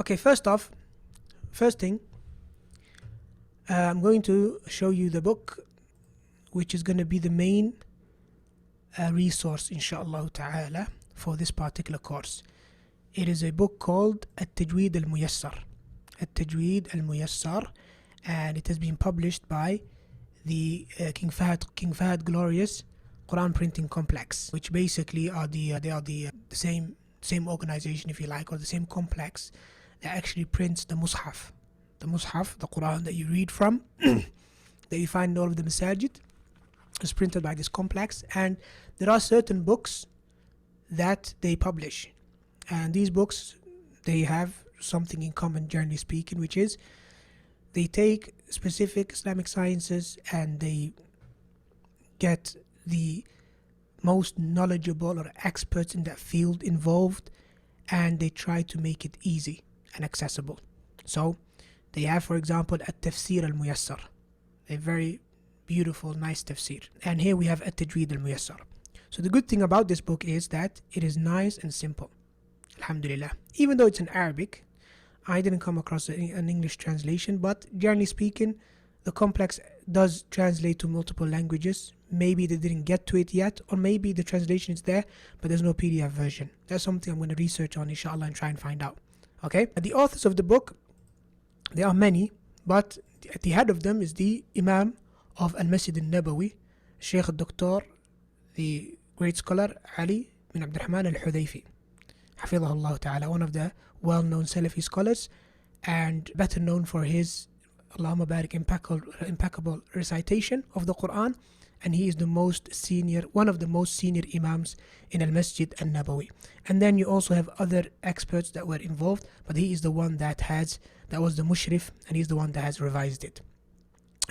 Okay, first thing, I'm going to show you the book which is going to be the main resource inshallah ta'ala for this particular course. It is a book called at-Tajweed Al-Muyassar. At-Tajweed Al-Muyassar, and it has been published by the King Fahd Glorious Quran Printing Complex, which basically are the same organization, if you like, or the same complex that actually prints the Mus'haf. The Mus'haf, the Quran that you read from, that you find in all of the masajid, is printed by this complex. And there are certain books that they publish, and these books, they have something in common, generally speaking, which is they take specific Islamic sciences and they get the most knowledgeable or experts in that field involved, and they try to make it easy and accessible. So they have, for example, at-Tafsir Al-Muyassar, a very beautiful, nice tafsir. And here we have at-Tajweed Al-Muyassar. So the good thing about this book is that it is nice and simple, alhamdulillah. Even though it's in Arabic, I didn't come across an English translation, but generally speaking, the complex does translate to multiple languages. Maybe they didn't get to it yet, or maybe the translation is there, but there's no PDF version. That's something I'm going to research on, inshallah, and try and find out. Okay? The authors of the book, there are many, but at the head of them is the Imam of Al-Masjid Al-Nabawi, Sheikh al-Doctor, the great scholar Ali bin Abdurrahman Al-Hudayfi, Hafidhahullah Ta'ala, one of the well-known Salafi scholars, and better known for his Allahumma barik impeccable recitation of the Quran. And he is one of the most senior imams in Al-Masjid Al-Nabawi. And then you also have other experts that were involved, but he is the one that was the mushrif, and he's the one that has revised it.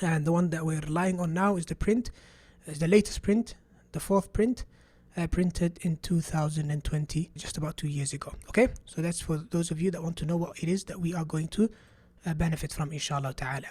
And the one that we're relying on now is the latest print, the fourth print, printed in 2020, just about 2 years ago. Okay, so that's for those of you that want to know what it is that we are going to benefit from, inshallah ta'ala.